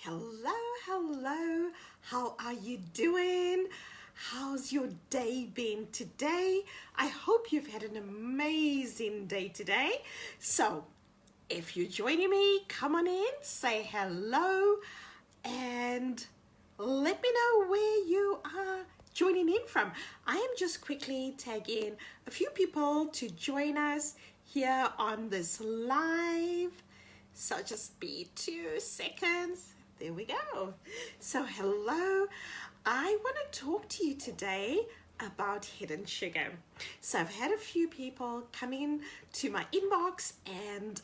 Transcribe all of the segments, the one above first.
Hello, hello. How are you doing? How's your day been today? I hope you've had an amazing day today. So, if you're joining me, come on in, say hello, and let me know where you are joining in from. I am just quickly tagging a few people to join us here on this live. So just be 2 seconds. There we go. So hello, I want to talk to you today about hidden sugar. So I've had a few people come in to my inbox and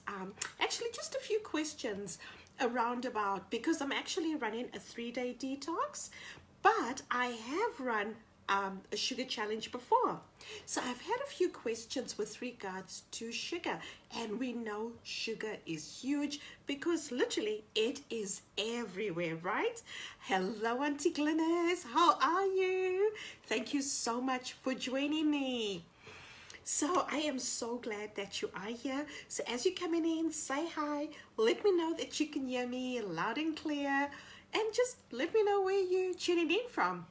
actually just a few questions around about, because I'm actually running a 3-day detox, but I have run a sugar challenge before. So I've had a few questions with regards to sugar, and we know sugar is huge because literally it is everywhere, right? Hello, Auntie Glynis, how are you? Thank you so much for joining me. So I am so glad that you are here. So as you're coming in, say hi, let me know that you can hear me loud and clear, and just let me know where you're tuning in from.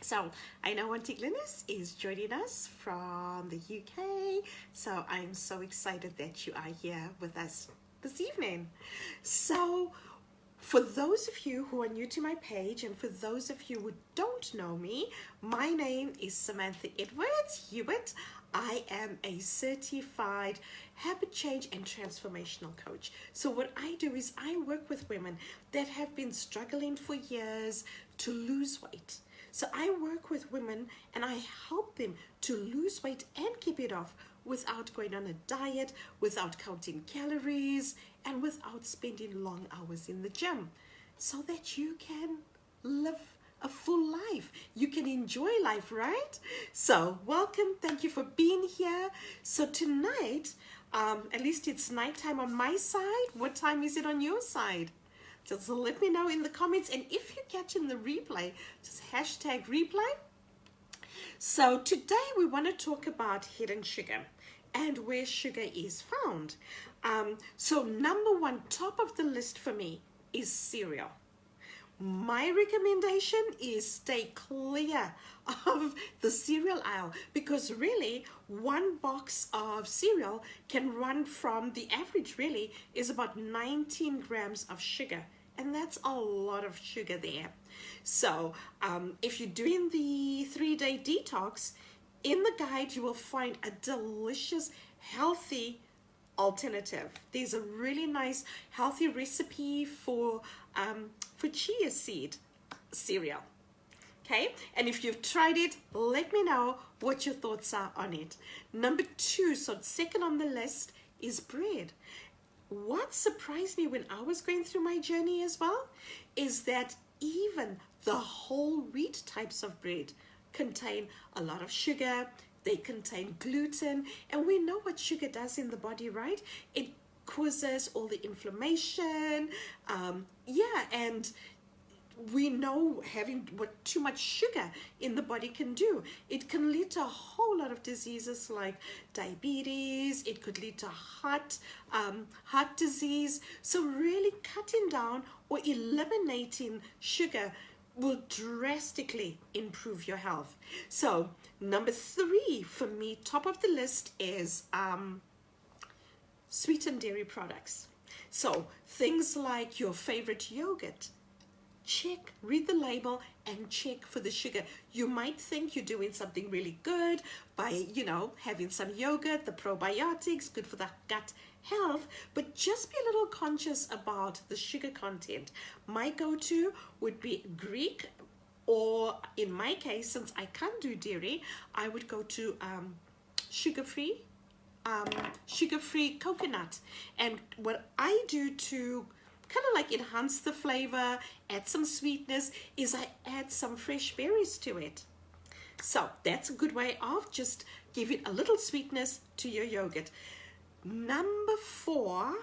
So I know Auntie Glynis is joining us from the UK, so I'm so excited that you are here with us this evening. So for those of you who are new to my page, and for those of you who don't know me, my name is Samantha Edwards Hewitt. I am a certified habit change and transformational coach. So what I do is I work with women that have been struggling for years to lose weight. So I work with women and I help them to lose weight and keep it off without going on a diet, without counting calories, and without spending long hours in the gym, so that you can live a full life. You can enjoy life, right? So welcome, thank you for being here. So tonight, at least it's nighttime on my side. What time is it on your side? Just let me know in the comments, and if you're catching the replay, just hashtag replay. So today we want to talk about hidden sugar and where sugar is found. So number one, top of the list for me is cereal. My recommendation is stay clear of the cereal aisle, because really one box of cereal can run from, the average really is about 19 grams of sugar, and that's a lot of sugar there. So if you're doing the 3-day detox, in the guide you will find a delicious healthy alternative. There's a really nice healthy recipe for chia seed cereal. Okay, and if you've tried it, let me know what your thoughts are on it. Number 2, so second on the list, is bread. What surprised me when I was going through my journey as well is that even the whole wheat types of bread contain a lot of sugar. They contain gluten, and we know what sugar does in the body, right? It causes all the inflammation, and we know having too much sugar in the body can do. It can lead to a whole lot of diseases like diabetes. It could lead to heart disease. So really cutting down or eliminating sugar will drastically improve your health. So number 3 for me, top of the list, is sweetened dairy products. So things like your favorite yogurt. Check, read the label and check for the sugar. You might think you're doing something really good by, having some yogurt, the probiotics, good for the gut health, but just be a little conscious about the sugar content. My go-to would be Greek, or in my case, since I can't do dairy, I would go to sugar-free coconut. And what I do to kind of like enhance the flavor, add some sweetness, is I add some fresh berries to it. So that's a good way of just giving a little sweetness to your yogurt. Number 4,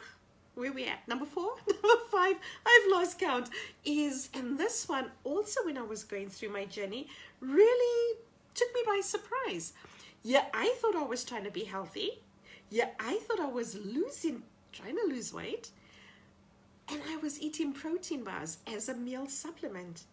where we at? Number 4? Number 5, I've lost count, is, and this one also when I was going through my journey really took me by surprise. Yeah, I thought I was trying to be healthy. Yeah, I thought I was trying to lose weight. and I was eating protein bars as a meal supplement.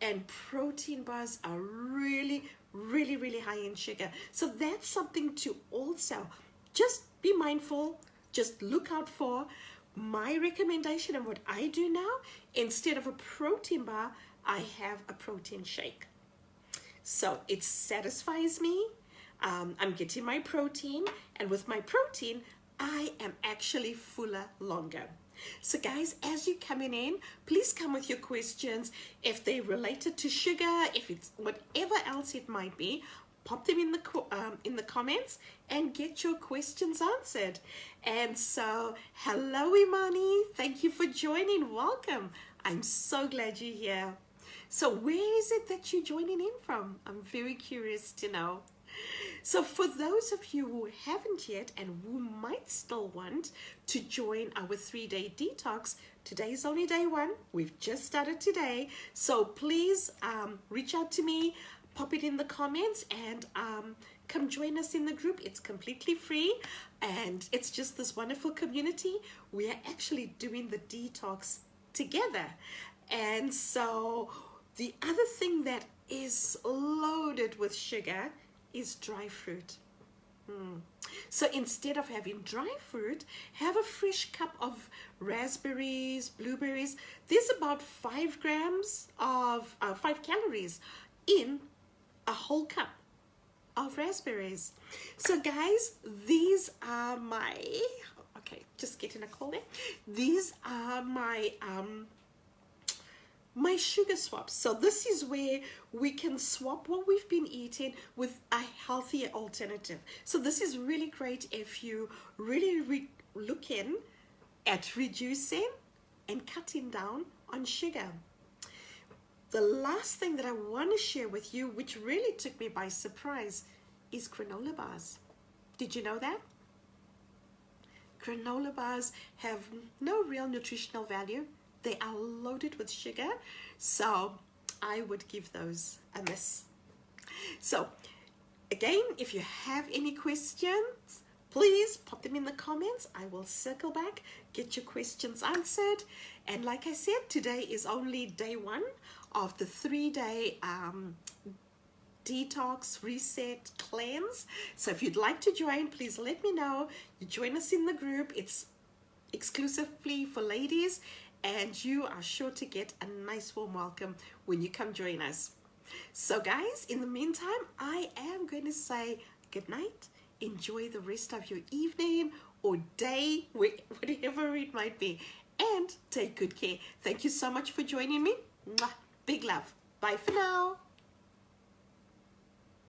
And protein bars are really, really, really high in sugar. So that's something to also just be mindful, just look out for. My recommendation and what I do now, instead of a protein bar, I have a protein shake. So it satisfies me. I'm getting my protein, and with my protein, I am actually fuller longer. So guys, as you're coming in, please come with your questions. If they're related to sugar, if it's whatever else it might be, pop them in the comments and get your questions answered. And so, hello Imani, thank you for joining. Welcome. I'm so glad you're here. So where is it that you're joining in from? I'm very curious to know. So for those of you who haven't yet and who might still want to join our 3-day detox, today's only day 1. We've just started today. So please reach out to me, pop it in the comments, and come join us in the group. It's completely free, and it's just this wonderful community. We are actually doing the detox together. And so the other thing that is loaded with sugar is dry fruit. So instead of having dry fruit, have a fresh cup of raspberries, blueberries. There's about 5 grams of 5 calories in a whole cup of raspberries. So guys, these are my, okay, just getting a call there. These are my sugar swaps. So this is where we can swap what we've been eating with a healthier alternative. So this is really great if you really looking at reducing and cutting down on sugar. The last thing that I want to share with you, which really took me by surprise, is granola bars. Did you know that? Granola bars have no real nutritional value. They are loaded with sugar, so I would give those a miss. So again, if you have any questions, please pop them in the comments. I will circle back, get your questions answered. And like I said, today is only day 1 of the 3-day detox, reset, cleanse. So if you'd like to join, please let me know. You join us in the group. It's exclusively for ladies, and you are sure to get a nice warm welcome when you come join us. So guys, in the meantime, I am going to say good night. Enjoy the rest of your evening or day, whatever it might be, and take good care. Thank you so much for joining me. Mwah. Big love. Bye for now.